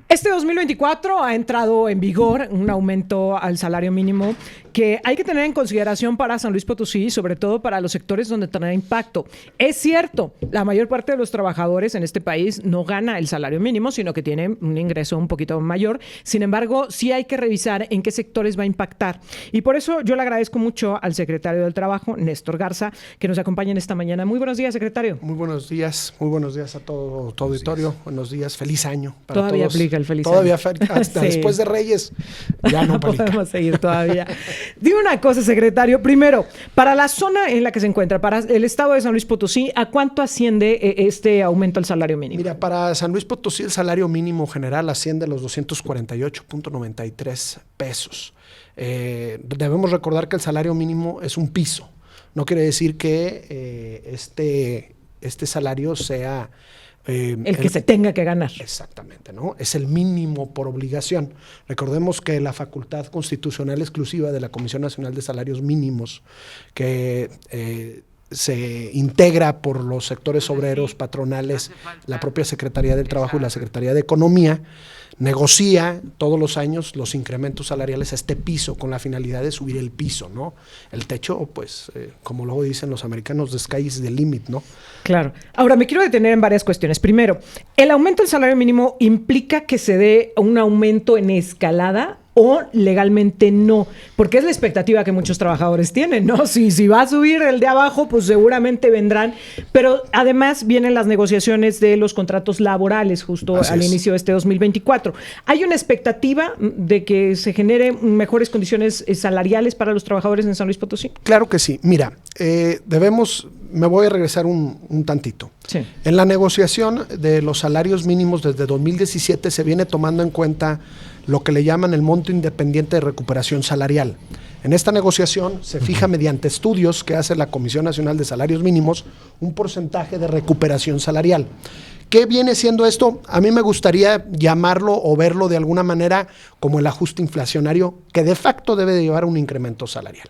Este 2024 ha entrado en vigor un aumento al salario mínimo que hay que tener en consideración para San Luis Potosí, sobre todo para los sectores donde tendrá impacto. Es cierto, la mayor parte de los trabajadores en este país no gana el salario mínimo, sino que tiene un ingreso un poquito mayor. Sin embargo, sí hay que revisar en qué sectores va a impactar. Y por eso yo le agradezco mucho al secretario del Trabajo, Néstor Garza, que nos acompaña en esta mañana. Muy buenos días, secretario. Muy buenos días a todo auditorio. Buenos días, feliz año para Todavía todos. Aplica el feliz Todavía año. Hasta sí. Después de Reyes ya no aplica. Podemos seguir todavía. Dime una cosa, secretario. Primero, para la zona en la que se encuentra, para el estado de San Luis Potosí, ¿a cuánto asciende este aumento al salario mínimo? Mira, para San Luis Potosí el salario mínimo general asciende a los 248.93 pesos. Debemos recordar que el salario mínimo es un piso. No quiere decir que este salario sea el que se tenga que ganar. Exactamente, ¿no? Es el mínimo por obligación. Recordemos que la facultad constitucional exclusiva de la Comisión Nacional de Salarios Mínimos, que se integra por los sectores obreros, patronales, la propia Secretaría del Trabajo y la Secretaría de Economía, negocia todos los años los incrementos salariales a este piso con la finalidad de subir el piso, ¿no? El techo, pues, como luego dicen los americanos, the sky is the limit, ¿no? Claro. Ahora, me quiero detener en varias cuestiones. Primero, ¿el aumento del salario mínimo implica que se dé un aumento en escalada o legalmente no? Porque es la expectativa que muchos trabajadores tienen, ¿no? Si va a subir el de abajo, pues seguramente vendrán. Pero además vienen las negociaciones de los contratos laborales justo al inicio de este 2024. ¿Hay una expectativa de que se generen mejores condiciones salariales para los trabajadores en San Luis Potosí? Claro que sí. Mira, me voy a regresar un tantito. Sí. En la negociación de los salarios mínimos desde 2017 se viene tomando en cuenta lo que le llaman el monto independiente de recuperación salarial. En esta negociación se fija mediante estudios que hace la Comisión Nacional de Salarios Mínimos un porcentaje de recuperación salarial. ¿Qué viene siendo esto? A mí me gustaría llamarlo o verlo de alguna manera como el ajuste inflacionario que de facto debe de llevar a un incremento salarial,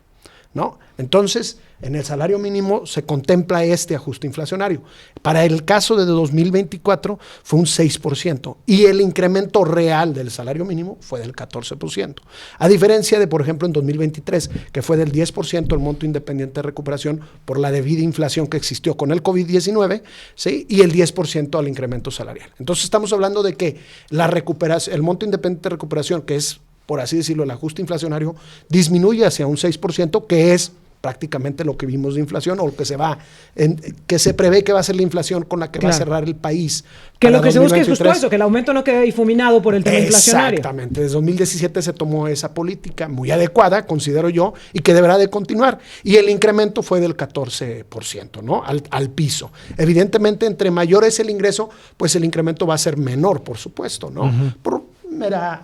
¿no? Entonces, en el salario mínimo se contempla este ajuste inflacionario. Para el caso de 2024 fue un 6% y el incremento real del salario mínimo fue del 14%. A diferencia de, por ejemplo, en 2023, que fue del 10% el monto independiente de recuperación por la debida inflación que existió con el COVID-19, ¿sí? Y el 10% al incremento salarial. Entonces, estamos hablando de que el monto independiente de recuperación, que es, por así decirlo, el ajuste inflacionario, disminuye hacia un 6%, que es prácticamente lo que vimos de inflación o lo que que se prevé que va a ser la inflación con la que va a cerrar el país. Que lo que se busca es justo eso, que el aumento no quede difuminado por el tema inflacionario. Exactamente. Desde 2017 se tomó esa política muy adecuada, considero yo, y que deberá de continuar. Y el incremento fue del 14%, ¿no? Al piso. Evidentemente, entre mayor es el ingreso, pues el incremento va a ser menor, por supuesto, ¿no? Por mera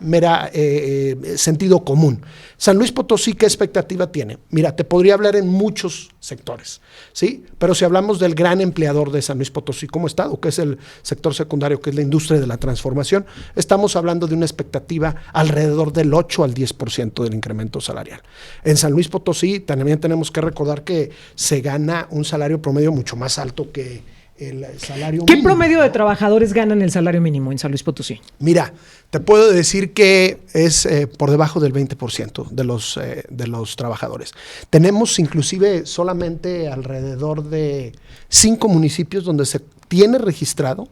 sentido común. San Luis Potosí, ¿qué expectativa tiene? Mira, te podría hablar en muchos sectores, ¿sí? Pero si hablamos del gran empleador de San Luis Potosí como Estado, que es el sector secundario, que es la industria de la transformación, estamos hablando de una expectativa alrededor del 8 al 10% del incremento salarial. En San Luis Potosí también tenemos que recordar que se gana un salario promedio mucho más alto que el salario ¿Qué mínimo? promedio de trabajadores ganan el salario mínimo en San Luis Potosí? Mira, te puedo decir que es por debajo del 20% de los trabajadores. Tenemos inclusive solamente alrededor de 5 municipios donde se tiene registrado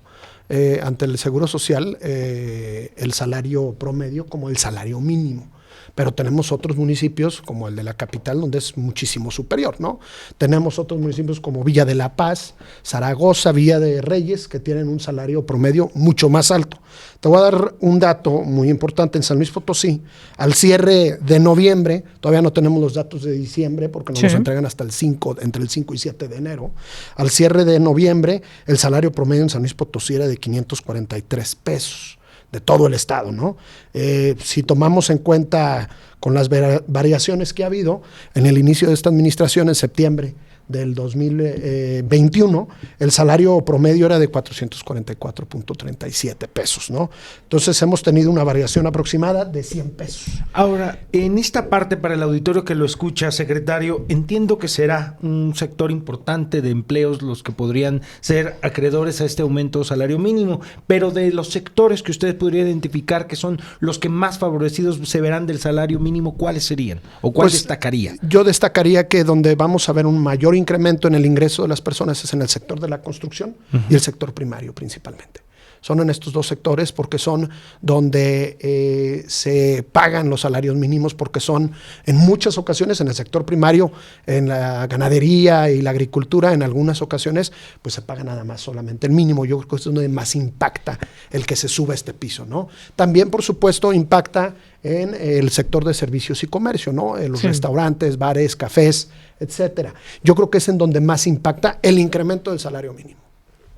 ante el Seguro Social el salario promedio como el salario mínimo. Pero tenemos otros municipios como el de la capital donde es muchísimo superior, ¿no? Tenemos otros municipios como Villa de la Paz, Zaragoza, Villa de Reyes, que tienen un salario promedio mucho más alto. Te voy a dar un dato muy importante. En San Luis Potosí, al cierre de noviembre, todavía no tenemos los datos de diciembre porque nos los entregan hasta entre el 5 y 7 de enero. Al cierre de noviembre, el salario promedio en San Luis Potosí era de 543 pesos. De todo el estado, ¿no? Si tomamos en cuenta con las variaciones que ha habido en el inicio de esta administración en septiembre del 2021, el salario promedio era de 444.37 pesos, ¿no? Entonces hemos tenido una variación aproximada de 100 pesos. Ahora, en esta parte, para el auditorio que lo escucha, secretario, entiendo que será un sector importante de empleos los que podrían ser acreedores a este aumento de salario mínimo, pero de los sectores que ustedes podrían identificar que son los que más favorecidos se verán del salario mínimo, ¿cuáles serían? ¿O cuál destacaría? Yo destacaría que donde vamos a ver un mayor incremento en el ingreso de las personas es en el sector de la construcción y el sector primario principalmente. Son en estos dos sectores porque son donde se pagan los salarios mínimos, porque son en muchas ocasiones en el sector primario, en la ganadería y la agricultura, en algunas ocasiones pues se paga nada más solamente el mínimo. Yo creo que esto es donde más impacta el que se suba este piso, ¿no? También, por supuesto, impacta en el sector de servicios y comercio, ¿no? En los restaurantes, bares, cafés, etcétera. Yo creo que es en donde más impacta el incremento del salario mínimo.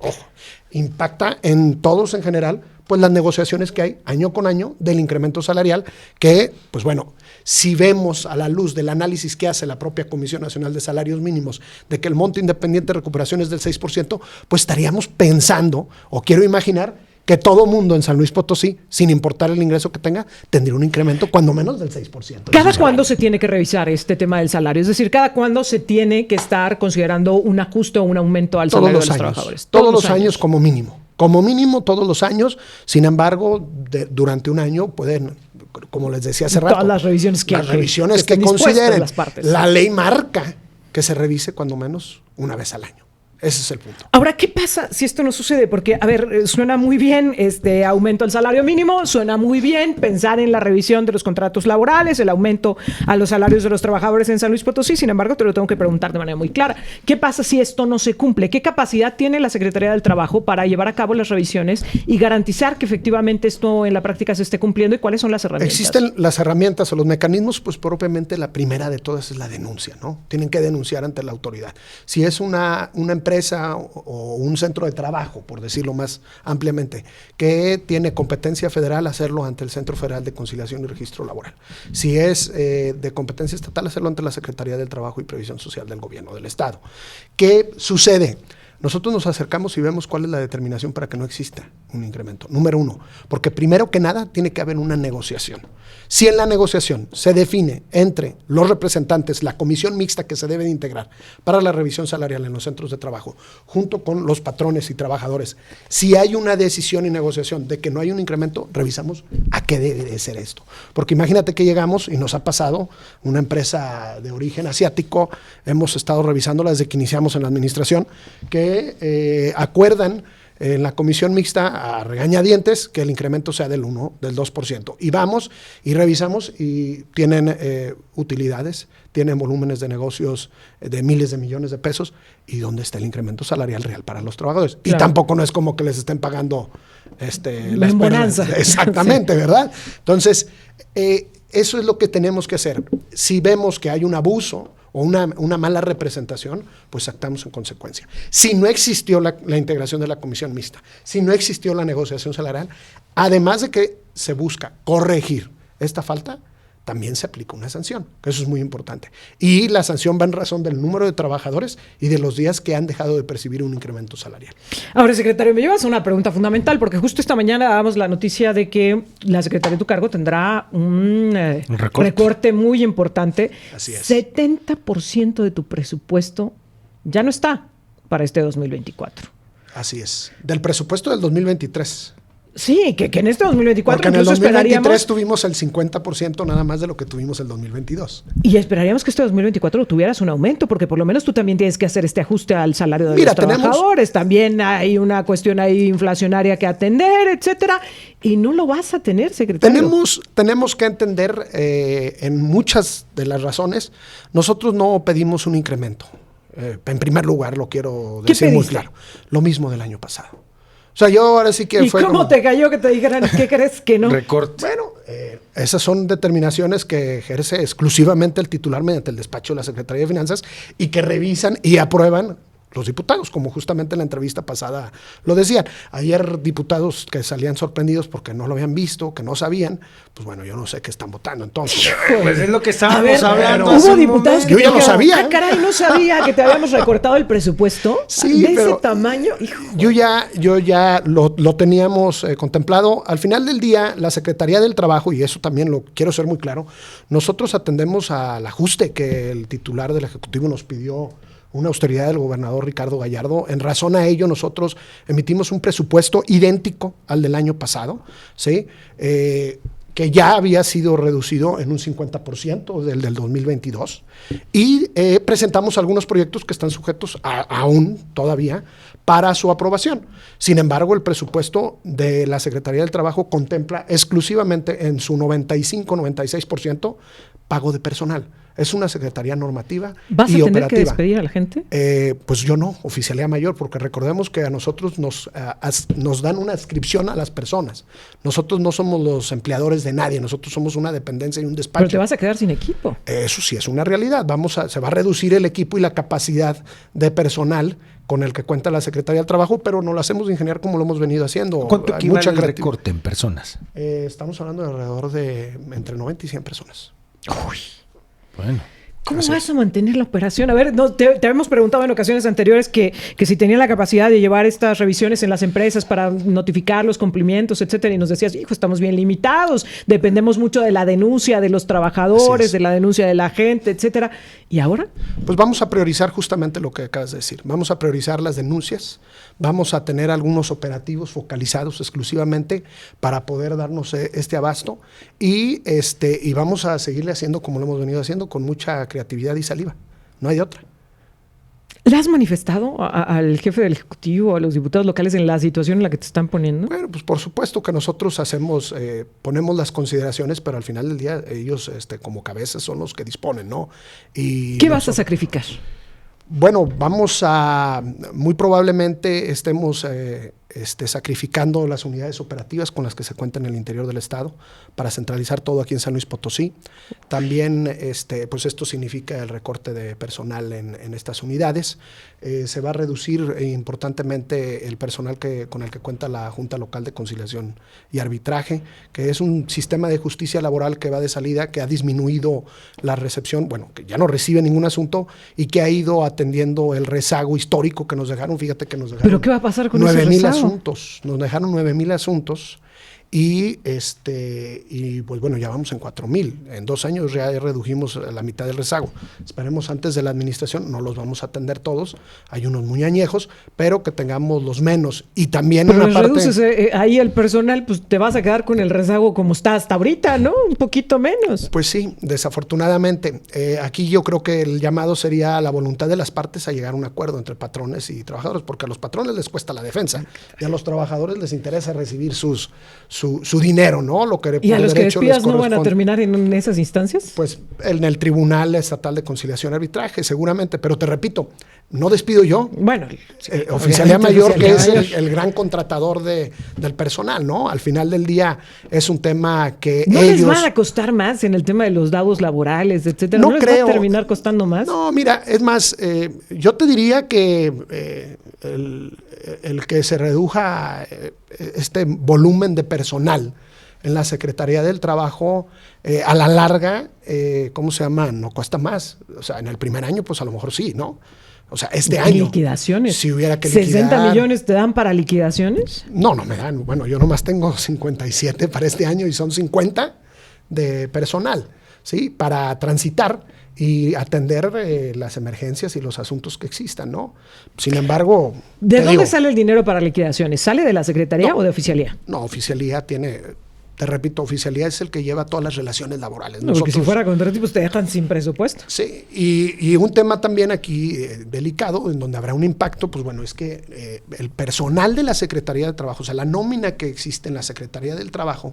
Ojo, impacta en todos en general, pues las negociaciones que hay año con año del incremento salarial, que, pues bueno, si vemos a la luz del análisis que hace la propia Comisión Nacional de Salarios Mínimos, de que el monto independiente de recuperación es del 6%, pues estaríamos pensando, o quiero imaginar, que todo mundo en San Luis Potosí, sin importar el ingreso que tenga, tendría un incremento cuando menos del 6%. ¿Cada cuándo se tiene que revisar este tema del salario? Es decir, ¿cada cuándo se tiene que estar considerando un ajuste o un aumento al salario de los trabajadores? Todos los años como mínimo. Como mínimo todos los años. Sin embargo, durante un año pueden, como les decía hace rato, todas las revisiones que consideren. La ley marca que se revise cuando menos una vez al año. Ese es el punto. Ahora, ¿qué pasa si esto no sucede? Porque, a ver, suena muy bien este aumento al salario mínimo, suena muy bien pensar en la revisión de los contratos laborales, el aumento a los salarios de los trabajadores en San Luis Potosí. Sin embargo, te lo tengo que preguntar de manera muy clara. ¿Qué pasa si esto no se cumple? ¿Qué capacidad tiene la Secretaría del Trabajo para llevar a cabo las revisiones y garantizar que efectivamente esto en la práctica se esté cumpliendo? ¿Y cuáles son las herramientas? Existen las herramientas o los mecanismos, pues propiamente la primera de todas es la denuncia, ¿no? Tienen que denunciar ante la autoridad. Si es una empresa o un centro de trabajo, por decirlo más ampliamente, que tiene competencia federal, hacerlo ante el Centro Federal de Conciliación y Registro Laboral. Si es de competencia estatal, hacerlo ante la Secretaría del Trabajo y Previsión Social del Gobierno del Estado. ¿Qué sucede? Nosotros nos acercamos y vemos cuál es la determinación para que no exista un incremento. Número uno, porque primero que nada tiene que haber una negociación. Si en la negociación se define entre los representantes, la comisión mixta que se debe de integrar para la revisión salarial en los centros de trabajo, junto con los patrones y trabajadores, si hay una decisión y negociación de que no hay un incremento, revisamos a qué debe de ser esto. Porque imagínate que llegamos y nos ha pasado una empresa de origen asiático, hemos estado revisándola desde que iniciamos en la administración, que acuerdan en la comisión mixta a regañadientes que el incremento sea del 2%. Y vamos y revisamos y tienen utilidades, tienen volúmenes de negocios de miles de millones de pesos. ¿Y dónde está el incremento salarial real para los trabajadores? Claro. Y tampoco no es como que les estén pagando la bonanza. Exactamente, sí. ¿Verdad? Entonces, eso es lo que tenemos que hacer. Si vemos que hay un abuso o una mala representación, pues actuamos en consecuencia. Si no existió la integración de la comisión mixta, si no existió la negociación salarial, además de que se busca corregir esta falta, también se aplica una sanción, que eso es muy importante. Y la sanción va en razón del número de trabajadores y de los días que han dejado de percibir un incremento salarial. Ahora, secretario, me llevas a una pregunta fundamental, porque justo esta mañana dábamos la noticia de que la Secretaría de tu cargo tendrá un recorte muy importante. Así es. 70% de tu presupuesto ya no está para este 2024. Así es. Del presupuesto del 2023. Sí, que en este 2024 porque en el 2023 tuvimos el 50% nada más de lo que tuvimos el 2022. Y esperaríamos que este 2024 tuvieras un aumento, porque por lo menos tú también tienes que hacer este ajuste al salario de los trabajadores. También hay una cuestión ahí inflacionaria que atender, etcétera. Y no lo vas a tener, secretario. Tenemos que entender en muchas de las razones, nosotros no pedimos un incremento. En primer lugar, lo quiero decir muy claro. Lo mismo del año pasado. O sea, yo ahora sí que ¿Y cómo te cayó que te dijeran qué crees que no? Recorte. Bueno, esas son determinaciones que ejerce exclusivamente el titular mediante el despacho de la Secretaría de Finanzas y que revisan y aprueban los diputados, como justamente en la entrevista pasada lo decían. Ayer diputados que salían sorprendidos porque no lo habían visto, que no sabían, pues bueno, yo no sé qué están votando entonces. Pues es lo que estábamos hablando. Hubo diputados que yo ya lo sabía. Ah, caray, no sabía que te habíamos recortado el presupuesto Sí, de pero ese tamaño. Hijo. yo ya lo teníamos contemplado. Al final del día, la Secretaría del Trabajo, y eso también lo quiero ser muy claro, nosotros atendemos al ajuste que el titular del Ejecutivo nos pidió, una austeridad del gobernador Ricardo Gallardo. En razón a ello, nosotros emitimos un presupuesto idéntico al del año pasado, ¿sí? Que ya había sido reducido en un 50% del 2022, y presentamos algunos proyectos que están sujetos aún todavía para su aprobación. Sin embargo, el presupuesto de la Secretaría del Trabajo contempla exclusivamente en su 95-96% pago de personal. Es una secretaría normativa ¿Vas y a tener operativa. que despedir a la gente? Pues yo no, oficialía mayor, porque recordemos que a nosotros nos dan una adscripción a las personas. Nosotros no somos los empleadores de nadie, nosotros somos una dependencia y un despacho. Pero te vas a quedar sin equipo. Eso sí es una realidad. Se va a reducir el equipo y la capacidad de personal con el que cuenta la Secretaría del Trabajo, pero no lo hacemos ingeniar como lo hemos venido haciendo. ¿Cuánto Hay equivale mucha el creatividad. recorte en personas? Estamos hablando de alrededor de entre 90 y 100 personas. Uy, bueno. ¿Cómo vas a mantener la operación? A ver, te habíamos preguntado en ocasiones anteriores que si tenían la capacidad de llevar estas revisiones en las empresas para notificar los cumplimientos, etcétera, y nos decías, hijo, estamos bien limitados, dependemos mucho de la denuncia de los trabajadores, de la denuncia de la gente, etcétera. ¿Y ahora? Pues vamos a priorizar justamente lo que acabas de decir. Vamos a priorizar las denuncias, vamos a tener algunos operativos focalizados exclusivamente para poder darnos este abasto, y vamos a seguirle haciendo como lo hemos venido haciendo, con mucha creatividad y saliva. No hay de otra. ¿Le has manifestado al jefe del Ejecutivo, a los diputados locales en la situación en la que te están poniendo? Bueno, pues por supuesto que nosotros ponemos las consideraciones, pero al final del día ellos como cabezas son los que disponen, ¿no? Y ¿Qué vas a sacrificar? Bueno, muy probablemente estemos sacrificando las unidades operativas con las que se cuenta en el interior del estado para centralizar todo aquí en San Luis Potosí. También, pues esto significa el recorte de personal en estas unidades. Se va a reducir importantemente el personal con el que cuenta la Junta Local de Conciliación y Arbitraje, que es un sistema de justicia laboral que va de salida, que ha disminuido la recepción, bueno, que ya no recibe ningún asunto y que ha ido atendiendo el rezago histórico que nos dejaron. Fíjate que nos dejaron. ¿Pero qué va a pasar con ese 9,000 rezago? asuntos, nos dejaron 9,000 asuntos, y pues bueno, ya vamos en 4,000. En 2 años ya redujimos la mitad del rezago. Esperemos antes de la administración, no los vamos a atender todos, hay unos muy añejos, pero que tengamos los menos. Y también pero una parte... reduces ahí el personal, pues te vas a quedar con el rezago como está hasta ahorita, ¿no? Un poquito menos. Pues sí, desafortunadamente. Aquí yo creo que el llamado sería la voluntad de las partes a llegar a un acuerdo entre patrones y trabajadores, porque a los patrones les cuesta la defensa y a los trabajadores les interesa recibir su dinero, ¿no? Lo que ¿Y a los que despidas no van a corresponde. terminar en esas instancias? Pues en el Tribunal Estatal de Conciliación y Arbitraje, seguramente. Pero te repito, no despido yo. Bueno, Oficialía Mayor, que es Oficialía el gran contratador del personal, ¿no? Al final del día es un tema que ¿no ellos... les van a costar más en el tema de los dados laborales, etcétera? No ¿No les creo. va a terminar costando más? No, mira, es más, yo te diría que el que se reduja este volumen de personal en la Secretaría del Trabajo, a la larga, ¿cómo se llama? No cuesta más. O sea, en el primer año, pues a lo mejor sí, ¿no? O sea, este año. ¿Liquidaciones? Si hubiera que liquidar. ¿60 millones te dan para liquidaciones? No me dan. Bueno, yo nomás tengo 57 para este año y son 50 de personal, ¿sí? Para transitar y atender las emergencias y los asuntos que existan, ¿no? Sin embargo... ¿De dónde sale el dinero para liquidaciones? ¿Sale de la Secretaría o de Oficialía? No, Oficialía tiene... Te repito, Oficialía es el que lleva todas las relaciones laborales. No, porque si fuera contra ti, pues te dejan sin presupuesto. Sí, y un tema también aquí delicado, en donde habrá un impacto, pues bueno, es que el personal de la Secretaría de Trabajo, o sea, la nómina que existe en la Secretaría del Trabajo,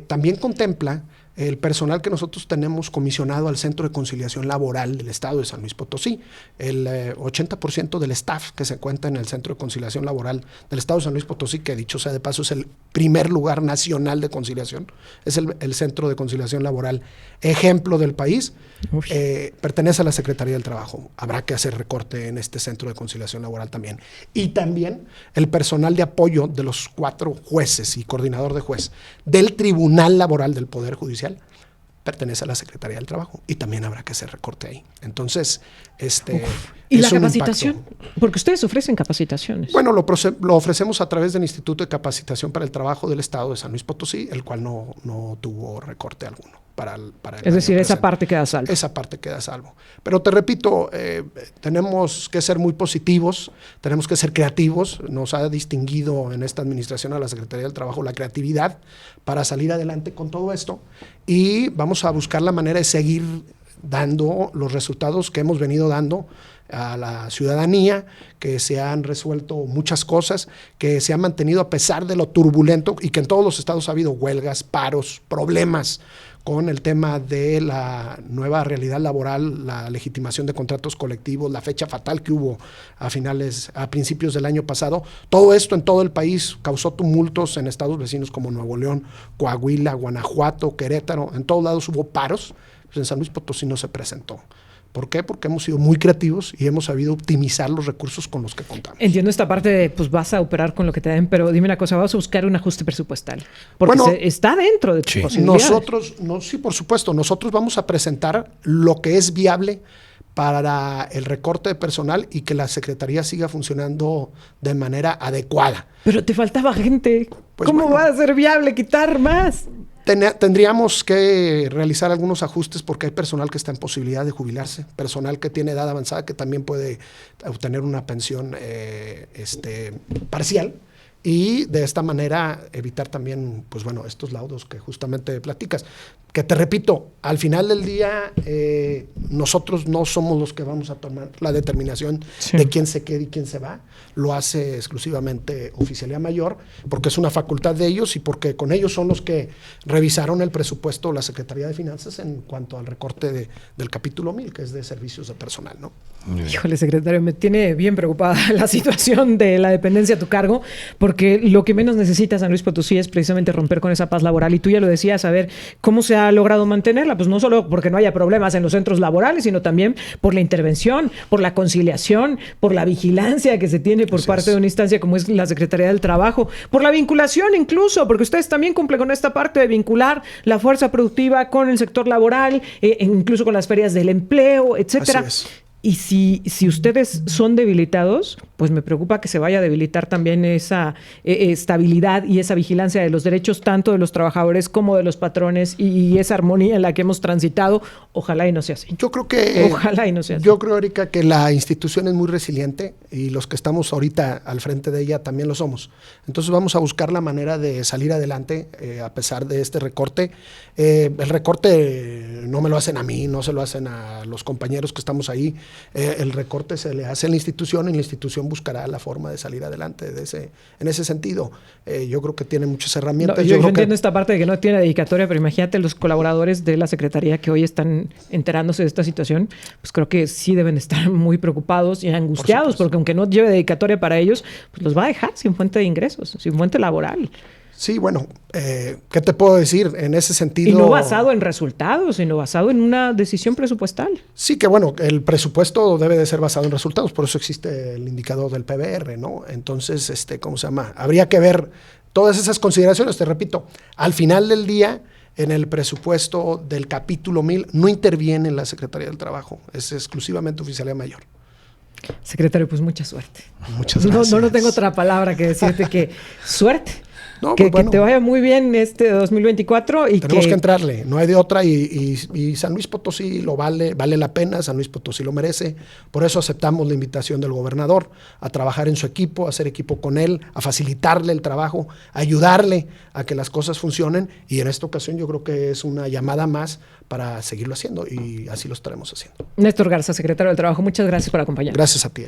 también contempla el personal que nosotros tenemos comisionado al Centro de Conciliación Laboral del Estado de San Luis Potosí. El 80% del staff que se cuenta en el Centro de Conciliación Laboral del Estado de San Luis Potosí, que dicho sea de paso es el primer lugar nacional de conciliación, es el Centro de Conciliación Laboral ejemplo del país, pertenece a la Secretaría del Trabajo. Habrá que hacer recorte en este Centro de Conciliación Laboral también. Y también el personal de apoyo de los 4 jueces y coordinador de juez del Tribunal Laboral del Poder Judicial pertenece a la Secretaría del Trabajo y también habrá que hacer recorte ahí. Entonces, ¿y la capacitación? Porque ustedes ofrecen capacitaciones. Bueno, lo ofrecemos a través del Instituto de Capacitación para el Trabajo del Estado de San Luis Potosí, el cual no tuvo recorte alguno. Es decir, esa parte queda a salvo. Esa parte queda a salvo. Pero te repito, tenemos que ser muy positivos, tenemos que ser creativos. Nos ha distinguido en esta administración a la Secretaría del Trabajo la creatividad para salir adelante con todo esto y vamos a buscar la manera de seguir dando los resultados que hemos venido dando a la ciudadanía, que se han resuelto muchas cosas, que se han mantenido a pesar de lo turbulento y que en todos los estados ha habido huelgas, paros, problemas con el tema de la nueva realidad laboral, la legitimación de contratos colectivos, la fecha fatal que hubo a principios del año pasado. Todo esto en todo el país causó tumultos en estados vecinos como Nuevo León, Coahuila, Guanajuato, Querétaro. En todos lados hubo paros, pues en San Luis Potosí no se presentó. ¿Por qué? Porque hemos sido muy creativos y hemos sabido optimizar los recursos con los que contamos. Entiendo esta parte de, pues vas a operar con lo que te den, pero dime una cosa, vamos a buscar un ajuste presupuestal. Porque está dentro de tus posibilidades. Sí, por supuesto, nosotros vamos a presentar lo que es viable para el recorte de personal y que la Secretaría siga funcionando de manera adecuada. Pero te faltaba gente. Pues ¿Cómo va a ser viable quitar más? Tendríamos que realizar algunos ajustes porque hay personal que está en posibilidad de jubilarse, personal que tiene edad avanzada que también puede obtener una pensión parcial y de esta manera evitar también, pues bueno, estos laudos que justamente platicas. Que te repito, al final del día nosotros no somos los que vamos a tomar la determinación de quién se queda y quién se va. Lo hace exclusivamente Oficialía Mayor porque es una facultad de ellos y porque con ellos son los que revisaron el presupuesto de la Secretaría de Finanzas en cuanto al recorte del capítulo 1000, que es de servicios de personal, ¿no? Híjole, secretario, me tiene bien preocupada la situación de la dependencia a tu cargo, porque lo que menos necesita San Luis Potosí es precisamente romper con esa paz laboral. Y tú ya lo decías, a ver, ¿cómo se ha logrado mantenerla? Pues no solo porque no haya problemas en los centros laborales, sino también por la intervención, por la conciliación, por la vigilancia que se tiene por parte de una instancia como es la Secretaría del Trabajo, por la vinculación incluso, porque ustedes también cumplen con esta parte de vincular la fuerza productiva con el sector laboral, incluso con las ferias del empleo, etcétera. Así es. Y si ustedes son debilitados, pues me preocupa que se vaya a debilitar también esa estabilidad y esa vigilancia de los derechos tanto de los trabajadores como de los patrones y esa armonía en la que hemos transitado. Ojalá y no sea así. Ojalá y no sea así. Yo creo, Erika, que la institución es muy resiliente y los que estamos ahorita al frente de ella también lo somos. Entonces vamos a buscar la manera de salir adelante a pesar de este recorte. El recorte no me lo hacen a mí, no se lo hacen a los compañeros que estamos ahí. El recorte se le hace a la institución y la institución buscará la forma de salir adelante en ese sentido. Yo creo que tiene muchas herramientas. No, yo entiendo esta parte de que no tiene dedicatoria, pero imagínate los colaboradores de la Secretaría que hoy están enterándose de esta situación, pues creo que sí deben estar muy preocupados y angustiados, porque aunque no lleve dedicatoria para ellos, pues los va a dejar sin fuente de ingresos, sin fuente laboral. Sí, bueno, ¿qué te puedo decir en ese sentido? Y no basado en resultados, sino basado en una decisión presupuestal. Sí, que bueno, el presupuesto debe de ser basado en resultados, por eso existe el indicador del PBR, ¿no? Entonces, ¿cómo se llama? Habría que ver todas esas consideraciones, te repito, al final del día, en el presupuesto del capítulo 1000, no interviene la Secretaría del Trabajo, es exclusivamente Oficialía Mayor. Secretario, pues mucha suerte. Muchas gracias. No tengo otra palabra que decirte que suerte. No, que bueno, te vaya muy bien este 2024 y tenemos que entrarle, no hay de otra y San Luis Potosí lo vale la pena, San Luis Potosí lo merece, por eso aceptamos la invitación del gobernador a trabajar en su equipo, a hacer equipo con él, a facilitarle el trabajo, a ayudarle a que las cosas funcionen y en esta ocasión yo creo que es una llamada más para seguirlo haciendo y así lo estaremos haciendo. Néstor Garza, secretario del Trabajo, muchas gracias por acompañarnos. Gracias a ti.